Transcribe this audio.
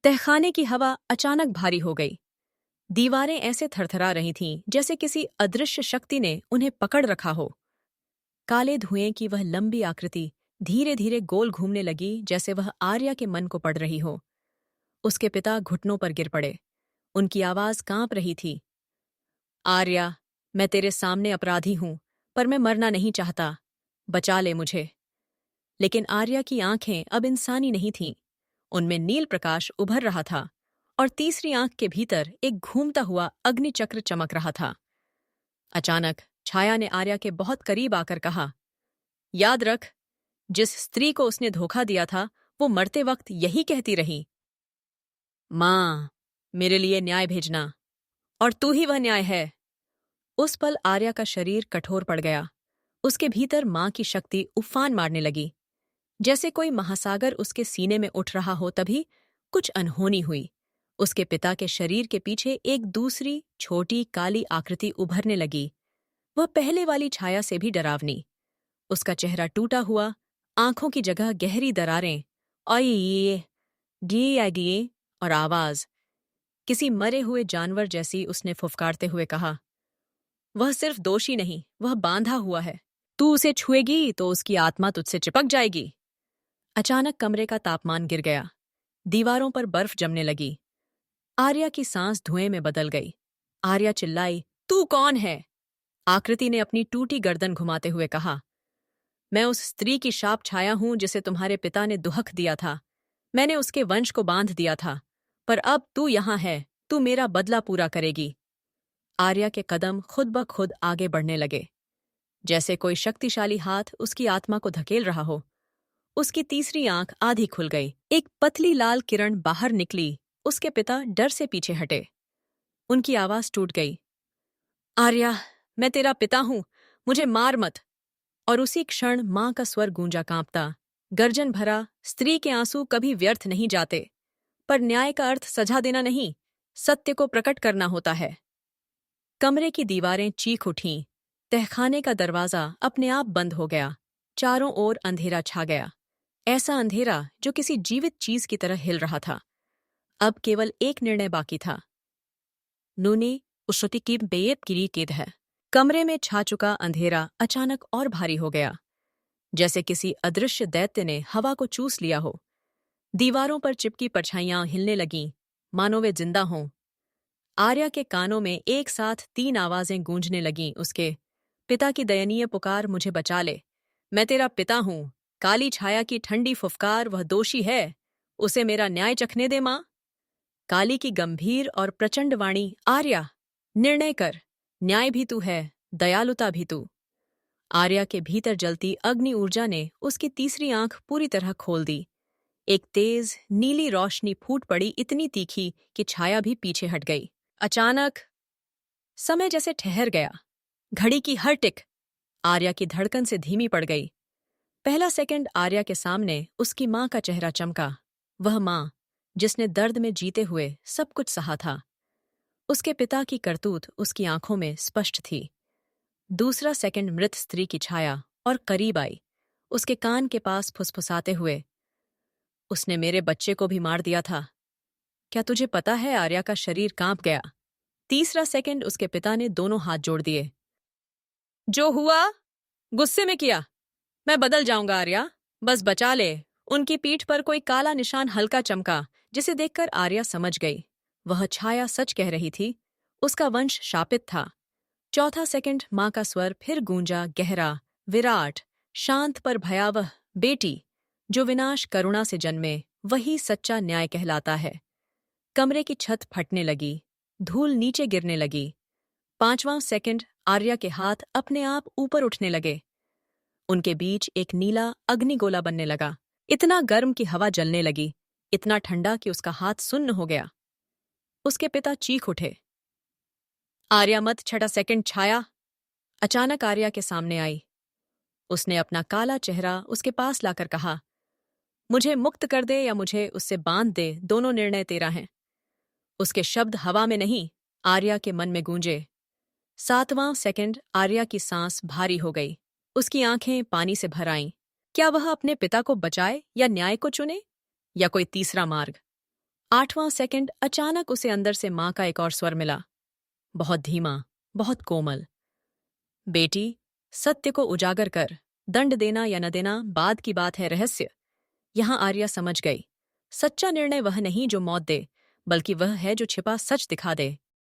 तहखाने की हवा अचानक भारी हो गई। दीवारें ऐसे थरथरा रही थीं जैसे किसी अदृश्य शक्ति ने उन्हें पकड़ रखा हो। काले धुएं की वह लंबी आकृति धीरे धीरे गोल घूमने लगी, जैसे वह आर्या के मन को पढ़ रही हो। उसके पिता घुटनों पर गिर पड़े। उनकी आवाज कांप रही थी। आर्या, मैं तेरे सामने अपराधी हूं, पर मैं मरना नहीं चाहता। बचा ले मुझे। लेकिन आर्या की आंखें अब इंसानी नहीं थीं। उनमें नील प्रकाश उभर रहा था और तीसरी आंख के भीतर एक घूमता हुआ अग्निचक्र चमक रहा था। अचानक छाया ने आर्या के बहुत करीब आकर कहा, याद रख, जिस स्त्री को उसने धोखा दिया था वो मरते वक्त यही कहती रही, मां, मेरे लिए न्याय भेजना, और तू ही वह न्याय है। उस पल आर्या का शरीर कठोर पड़ गया। उसके भीतर मां की शक्ति उफान मारने लगी। जैसे कोई महासागर उसके सीने में उठ रहा हो, तभी कुछ अनहोनी हुई। उसके पिता के शरीर के पीछे एक दूसरी छोटी काली आकृति उभरने लगी। वह पहले वाली छाया से भी डरावनी। उसका चेहरा टूटा हुआ, आंखों की जगह गहरी दरारें, और डी और आवाज किसी मरे हुए जानवर जैसी। उसने फुफकारते हुए कहा, वह सिर्फ दोषी नहीं, वह बांधा हुआ है। तू उसे छुएगी तो उसकी आत्मा तुझसे चिपक जाएगी। अचानक कमरे का तापमान गिर गया। दीवारों पर बर्फ जमने लगी। आर्या की सांस धुएं में बदल गई। आर्या चिल्लाई, तू कौन है? आकृति ने अपनी टूटी गर्दन घुमाते हुए कहा, मैं उस स्त्री की शाप छाया हूं जिसे तुम्हारे पिता ने दुहक दिया था। मैंने उसके वंश को बांध दिया था, पर अब तू यहां है, तू मेरा बदला पूरा करेगी। आर्या के कदम खुद ब खुद आगे बढ़ने लगे, जैसे कोई शक्तिशाली हाथ उसकी आत्मा को धकेल रहा हो। उसकी तीसरी आंख आधी खुल गई। एक पतली लाल किरण बाहर निकली। उसके पिता डर से पीछे हटे। उनकी आवाज टूट गई, आर्या, मैं तेरा पिता हूं, मुझे मार मत। और उसी क्षण मां का स्वर गूंजा कांपता, गर्जन भरा, स्त्री के आंसू कभी व्यर्थ नहीं जाते, पर न्याय का अर्थ सजा देना नहीं, सत्य को प्रकट करना होता है। कमरे की दीवारें चीख उठीं। तहखाने का दरवाजा अपने आप बंद हो गया। चारों ओर अंधेरा छा गया, ऐसा अंधेरा जो किसी जीवित चीज की तरह हिल रहा था। अब केवल एक निर्णय बाकी था। नूनी उश्रुति की बेयत गिरी केद है। कमरे में छा चुका अंधेरा अचानक और भारी हो गया, जैसे किसी अदृश्य दैत्य ने हवा को चूस लिया हो। दीवारों पर चिपकी परछाइयां हिलने लगीं, मानो वे जिंदा हों। आर्या के कानों में एक साथ 3 आवाजें गूंजने लगीं, उसके पिता की दयनीय पुकार, मुझे बचा ले, मैं तेरा पिता हूं। काली छाया की ठंडी फुफकार, वह दोषी है, उसे मेरा न्याय चखने दे मां। काली की गंभीर और प्रचंड वाणी, आर्या, निर्णय कर, न्याय भी तू है, दयालुता भी तू। आर्या के भीतर जलती अग्नि ऊर्जा ने उसकी तीसरी आंख पूरी तरह खोल दी। एक तेज नीली रोशनी फूट पड़ी, इतनी तीखी कि छाया भी पीछे हट गई। अचानक समय जैसे ठहर गया। घड़ी की हर टिक आर्या की धड़कन से धीमी पड़ गई। पहला सेकंड आर्या के सामने उसकी मां का चेहरा चमका, वह मां जिसने दर्द में जीते हुए सब कुछ सहा था। उसके पिता की करतूत उसकी आंखों में स्पष्ट थी। दूसरा सेकंड मृत स्त्री की छाया और करीब आई, उसके कान के पास फुसफुसाते हुए, उसने मेरे बच्चे को भी मार दिया था। क्या तुझे पता है? आर्या का शरीर कांप गया। तीसरा सेकंड उसके पिता ने दोनों हाथ जोड़ दिए। जो हुआ गुस्से में किया, मैं बदल जाऊंगा आर्या, बस बचा ले। उनकी पीठ पर कोई काला निशान हल्का चमका, जिसे देखकर आर्या समझ गई, वह छाया सच कह रही थी, उसका वंश शापित था। चौथा सेकंड मां का स्वर फिर गूंजा, गहरा, विराट, शांत पर भयावह, बेटी, जो विनाश करुणा से जन्मे, वही सच्चा न्याय कहलाता है। कमरे की छत फटने लगी, धूल नीचे गिरने लगी। पांचवां सेकंड आर्या के हाथ अपने आप ऊपर उठने लगे। उनके बीच एक नीला अग्निगोला बनने लगा, इतना गर्म कि हवा जलने लगी, इतना ठंडा कि उसका हाथ सुन्न हो गया। उसके पिता चीख उठे, आर्या मत, छठा सेकंड छाया अचानक आर्या के सामने आई। उसने अपना काला चेहरा उसके पास लाकर कहा, मुझे मुक्त कर दे या मुझे उससे बांध दे, दोनों निर्णय तेरा है। उसके शब्द हवा में नहीं, आर्या के मन में गूंजे। सातवां सेकंड आर्या की सांस भारी हो गई, उसकी आंखें पानी से भर आईं। क्या वह अपने पिता को बचाए या न्याय को चुने, या कोई तीसरा मार्ग? 8वां सेकंड अचानक उसे अंदर से मां का एक और स्वर मिला, बहुत धीमा, बहुत कोमल। बेटी, सत्य को उजागर कर। दंड देना या न देना बाद की बात है, रहस्य। यहां आर्या समझ गई। सच्चा निर्णय वह नहीं जो मौत दे, बल्कि वह है जो छिपा सच दिखा दे।